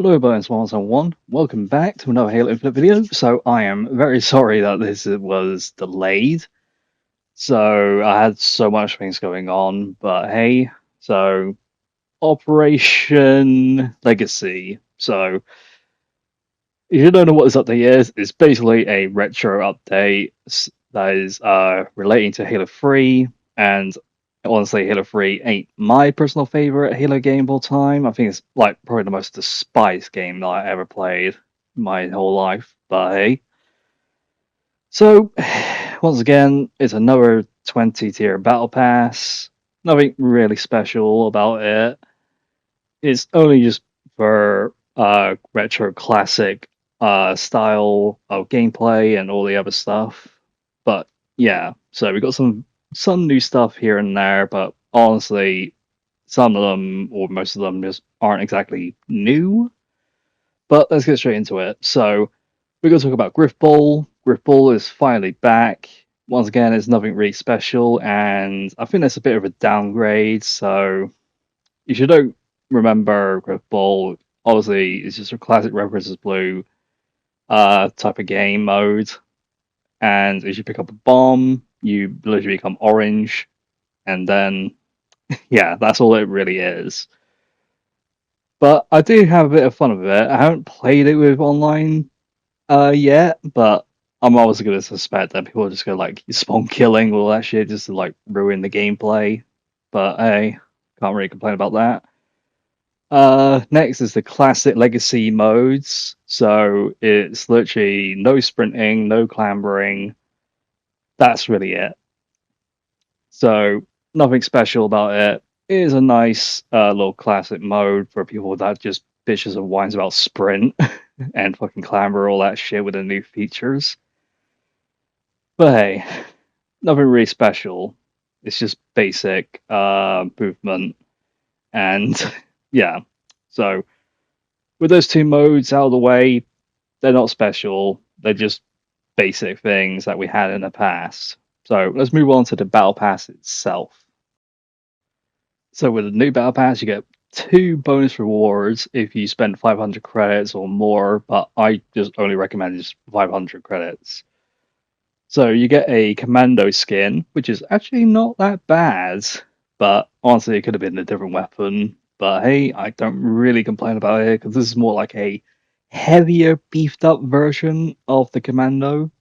Hello, �𝑵.𝑺.𝑪 welcome back to another Halo Infinite video. So I am very sorry that this was delayed. So I had so much things going on, but hey, so Operation Legacy. So if you don't know what this update is, it's basically a retro update that is relating to Halo 3, and honestly, Halo 3 ain't my personal favorite Halo game of all time. I think it's like probably the most despised game that I ever played my whole life. But hey, so once again, it's another 20-tier battle pass. Nothing really special about it. It's only just for retro classic style of gameplay and all the other stuff. But yeah, so we got some new stuff here and there, but honestly, some of them or most of them just aren't exactly new. But let's get straight into it. So we're going to talk about Griff Ball. Griff Ball is finally back. Once again, it's nothing really special, and I think that's a bit of a downgrade. So if you don't remember Griff Ball, obviously it's just a classic Red versus Blue type of game mode. And as you pick up a bomb, you literally become orange, and then yeah, that's all it really is. But I do have a bit of fun with it. I haven't played it with online yet, but I'm obviously going to suspect that people are just going to like spawn killing all that shit just to like ruin the gameplay. But hey, can't really complain about that. Next is the classic legacy modes. So it's literally no sprinting, no clambering. That's really it. So nothing special about it. It is a nice little classic mode for people that just bitches and whines about sprint and fucking clamber all that shit with the new features. But hey, nothing really special. It's just basic movement, and yeah. So with those two modes out of the way, they're not special. They're just basic things that we had in the past. So let's move on to the Battle Pass itself. So with the new Battle Pass, you get 2 bonus rewards if you spend 500 credits or more, but I just only recommend just 500 credits. So you get a Commando skin, which is actually not that bad, but honestly, it could have been a different weapon. But hey, I don't really complain about it because this is more like a heavier, beefed up version of the Commando,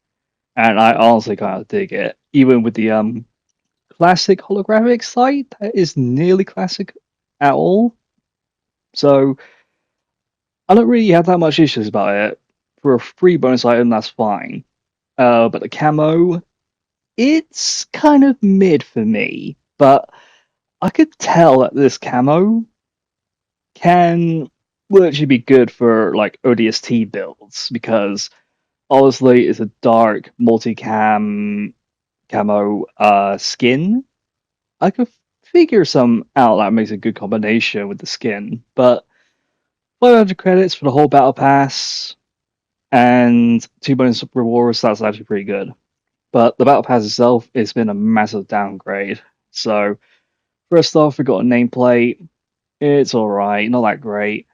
and I honestly kind of dig it. Even with the classic holographic sight, that is nearly classic at all. So I don't really have that much issues about it. For a free bonus item, that's fine. But the camo, it's kind of mid for me. But I could tell that this camo can literally be good for like ODST builds because obviously it's a dark multicam camo skin. I could figure some out that makes a good combination with the skin, but 500 credits for the whole battle pass and 2 bonus rewards, that's actually pretty good. But the battle pass itself, it's been a massive downgrade. So first off, we got a nameplate. It's alright, not that great.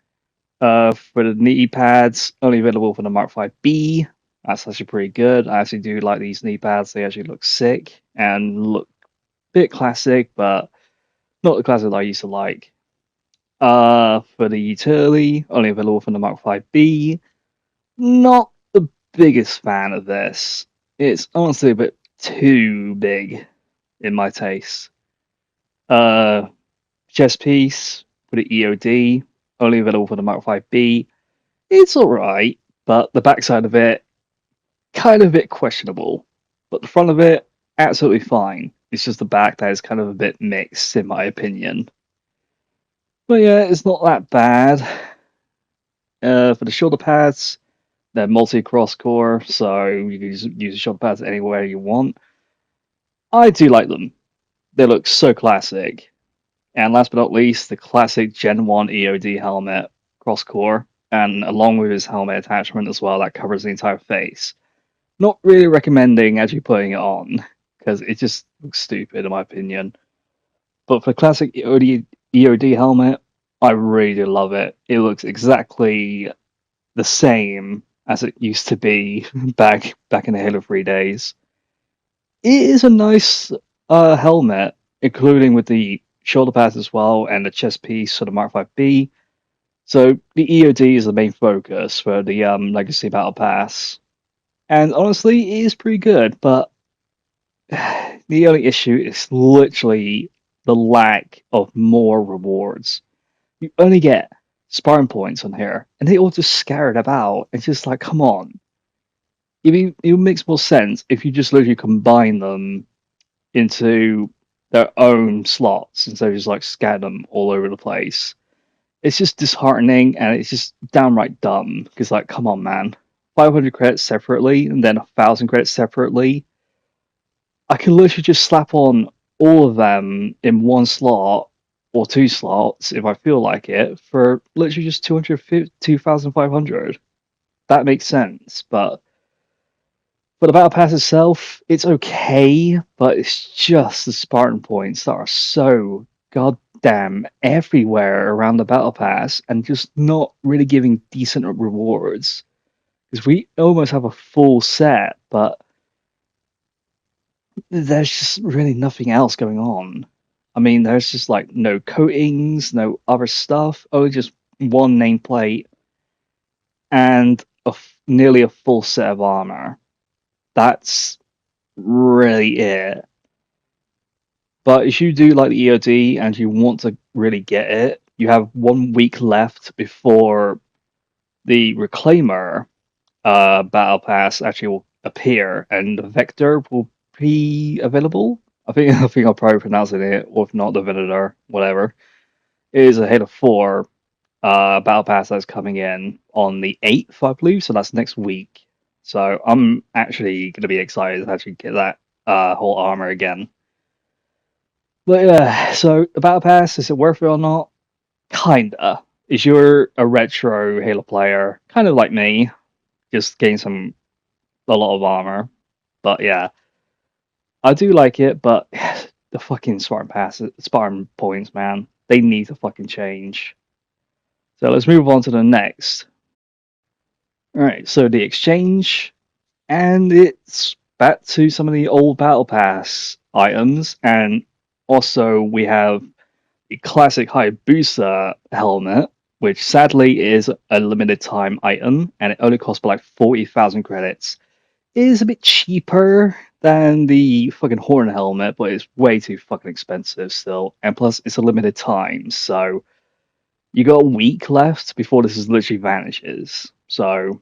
For the knee pads, only available for the Mark 5B. That's actually pretty good. I actually do like these knee pads. They actually look sick and look a bit classic, but not the classic that I used to like. For the utility, only available for the Mark 5B. Not the biggest fan of this. It's honestly a bit too big in my taste. Chest piece for the EOD, only available for the Mark 5B. It's alright, but the backside of it, kind of a bit questionable. But the front of it, absolutely fine. It's just the back that is kind of a bit mixed, in my opinion. But yeah, it's not that bad. For the shoulder pads, they're multi-cross core, so you can use the shoulder pads anywhere you want. I do like them. They look so classic. And last but not least, the classic Gen 1 EOD helmet, cross core, and along with his helmet attachment as well, that covers the entire face. Not really recommending actually putting it on, because it just looks stupid in my opinion. But for the classic EOD helmet, I really do love it. It looks exactly the same as it used to be back in the Halo 3 days. It is a nice helmet, including with the shoulder pads as well and the chest piece for the Mark 5B. So the EOD is the main focus for the Legacy Battle Pass, and honestly, it is pretty good. But the only issue is literally the lack of more rewards. You only get Spartan points on here, and they all just scattered about. It's just like, come on. It makes more sense if you just literally combine them into their own slots instead of just like scatter them all over the place. It's just disheartening and it's just downright dumb because, like, come on, man. 500 credits separately and then 1,000 credits separately. I can literally just slap on all of them in one slot or two slots if I feel like it for literally just 2,500. That makes sense, but for the battle pass itself, it's okay, but it's just the Spartan points that are so goddamn everywhere around the battle pass and just not really giving decent rewards. Because we almost have a full set, but there's just really nothing else going on. I mean, there's just like no coatings, no other stuff, only just one nameplate and nearly a full set of armor. That's really it. But if you do like the EOD and you want to really get it, you have 1 week left before the Reclaimer battle pass actually will appear and the Vector will be available. I think I'm probably pronouncing it, or if not, the Venator, whatever. It is a Halo 4 battle pass that's coming in on the 8th, I believe, so that's next week. So I'm actually going to be excited to actually get that whole armor again. But yeah, so the battle pass, is it worth it or not? Kinda. If you're a retro Halo player, kind of like me, just gain a lot of armor. But yeah, I do like it, but the fucking Spartan points, man, they need to fucking change. So let's move on to the next. Alright, so the exchange, and it's back to some of the old battle pass items, and also we have the classic Hayabusa helmet, which sadly is a limited time item, and it only costs like 40,000 credits. It is a bit cheaper than the fucking Horn helmet, but it's way too fucking expensive still. And plus, it's a limited time, so you got a week left before this is literally vanishes. So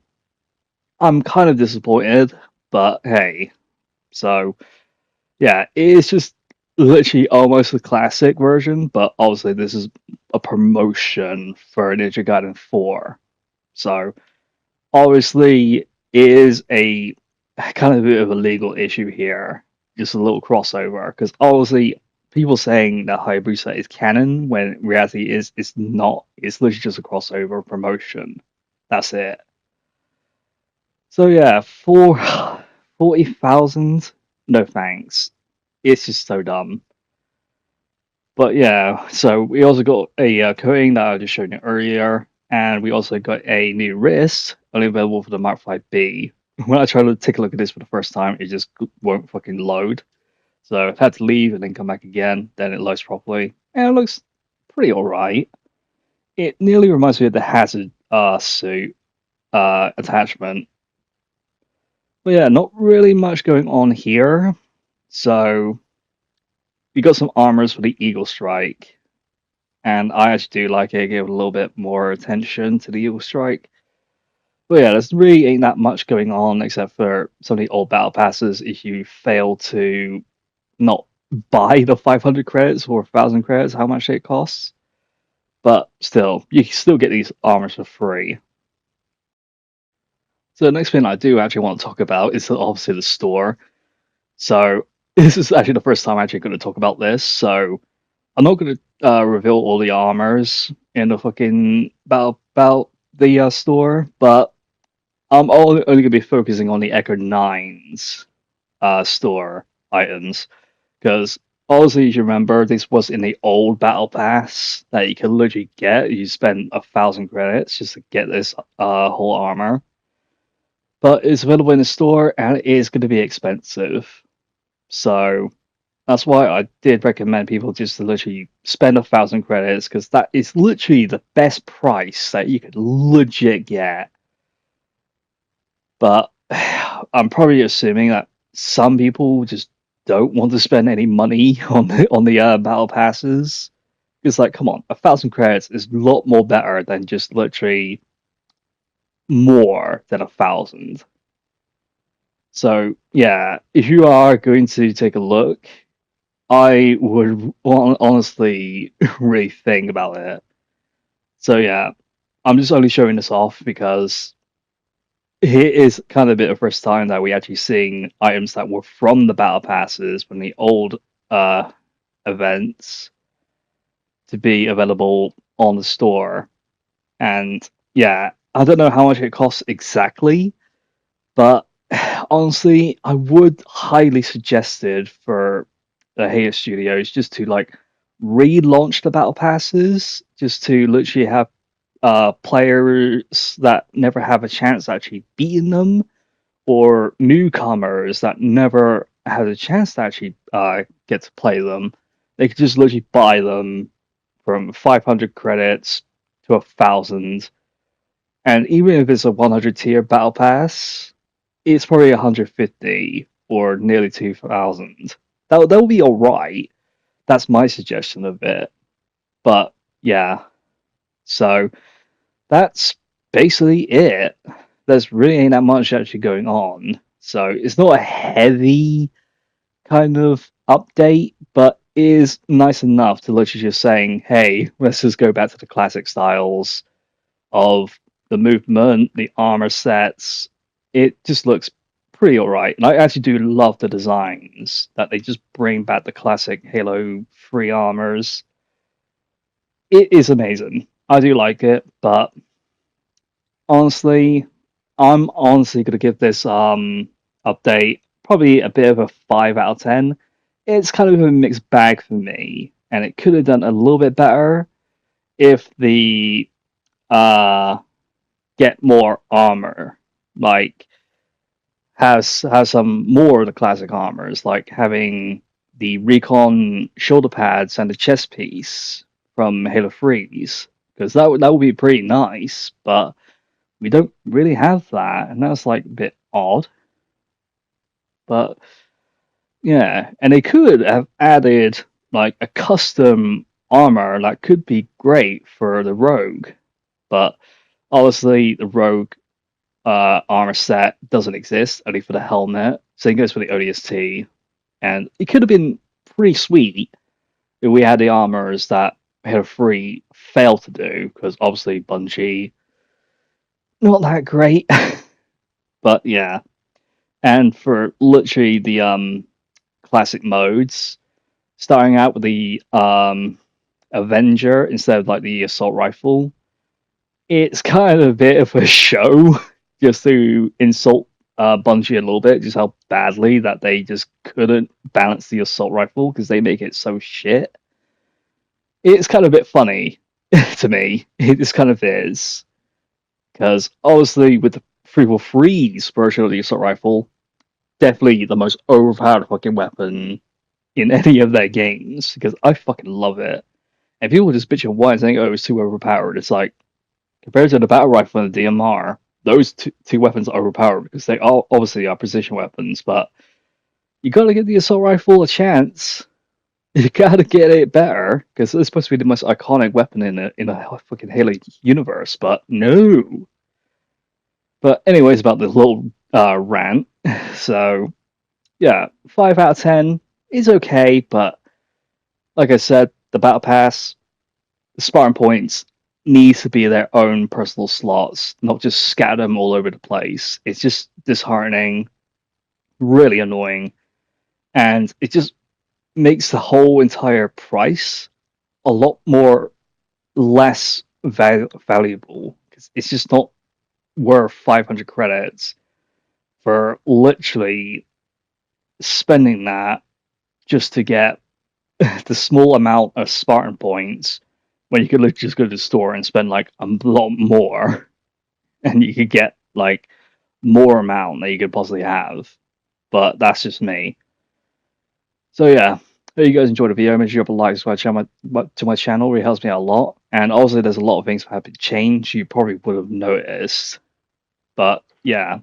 I'm kind of disappointed, but hey. So yeah, it is just literally almost the classic version, but obviously this is a promotion for Ninja Gaiden 4. So obviously it is a kind of a bit of a legal issue here, just a little crossover, because obviously people saying that Hayabusa is canon when in reality is it's not. It's literally just a crossover promotion. That's it. So yeah, for 40,000, no thanks. It's just so dumb. But yeah, so we also got a coating that I just showed you earlier, and we also got a new wrist, only available for the Mark 5B. When I try to take a look at this for the first time, it just won't fucking load. So I've had to leave and then come back again, then it loads properly, and it looks pretty alright. It nearly reminds me of the Hazard suit attachment. But yeah, not really much going on here. So we got some armors for the Eagle Strike, and I actually do like it. Give a little bit more attention to the Eagle Strike. But yeah, there's really ain't that much going on except for some of the old battle passes. If you fail to not buy the 500 credits or 1,000 credits, how much it costs, but still, you can still get these armors for free. So the next thing I do actually want to talk about is obviously the store. So this is actually the first time I'm actually going to talk about this. So I'm not going to reveal all the armors in the fucking about the store, but I'm only going to be focusing on the Echo 9's store items because Also, you should remember this was in the old battle pass that you could literally get. You spend 1,000 credits just to get this whole armor, but it's available in the store and it is going to be expensive. So that's why I did recommend people just to literally spend 1,000 credits because that is literally the best price that you could legit get. But I'm probably assuming that some people just don't want to spend any money on the battle passes. It's like, come on, 1,000 credits is a lot more better than just literally more than 1,000. So yeah, if you are going to take a look, I would honestly really think about it. So yeah, I'm just only showing this off because it is kind of a bit of first time that we actually seeing items that were from the battle passes from the old uh events to be available on the store. And yeah, I don't know how much it costs exactly, but honestly, I would highly suggest it for the Halo Studios just to like relaunch the battle passes, just to literally have players that never have a chance actually beating them, or newcomers that never had a chance to actually get to play them. They could just literally buy them from 500 credits to 1,000, and even if it's a 100 tier battle pass, it's probably 150 or nearly 2,000. That will be all right. That's my suggestion of it. But yeah, so that's basically it. There's really ain't that much actually going on. So it's not a heavy kind of update, but is nice enough to literally just saying, hey, let's just go back to the classic styles of the movement, the armor sets. It just looks pretty alright. And I actually do love the designs that they just bring back the classic Halo 3 armors. It is amazing. I do like it, but honestly, I'm honestly gonna give this update probably a bit of a 5 out of 10. It's kind of a mixed bag for me, and it could have done a little bit better if the uh get more armor, like has some more of the classic armors, like having the recon shoulder pads and the chest piece from Halo 3's, because that would be pretty nice, but we don't really have that, and that's like a bit odd. But yeah, and they could have added like a custom armor that could be great for the rogue, but obviously the rogue armor set doesn't exist, only for the helmet. So it goes for the ODST, and it could have been pretty sweet if we had the armors that Halo 3 failed to do, because obviously Bungie not that great. But yeah, and for literally the classic modes, starting out with the Avenger instead of like the assault rifle, it's kind of a bit of a show just to insult Bungie a little bit, just how badly that they just couldn't balance the assault rifle because they make it so shit. It's kind of a bit funny to me. It just kind of is. Because obviously, with the 343's version of the assault rifle, definitely the most overpowered fucking weapon in any of their games, because I fucking love it. And people just bitch and whine saying, oh, it's too overpowered. It's like, compared to the battle rifle and the DMR, those two weapons are overpowered because they all obviously are precision weapons, but you gotta give the assault rifle a chance. You gotta get it better because it's supposed to be the most iconic weapon in a fucking Halo universe, but no. But anyways, about this little rant. So yeah, 5 out of 10 is okay, but like I said, the battle pass, the Spartan points needs to be their own personal slots, not just scatter them all over the place. It's just disheartening, really annoying, and it just makes the whole entire price a lot more less valuable because it's just not worth 500 credits for literally spending that just to get the small amount of Spartan points when you could just go to the store and spend like a lot more, and you could get like more amount that you could possibly have. But that's just me. So yeah, hope you guys enjoyed the video. Make sure you drop a like, subscribe to my channel. It really helps me out a lot. And also, there's a lot of things that have to change. You probably would have noticed. But yeah,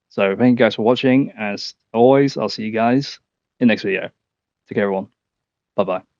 so thank you guys for watching. As always, I'll see you guys in the next video. Take care, everyone. Bye bye.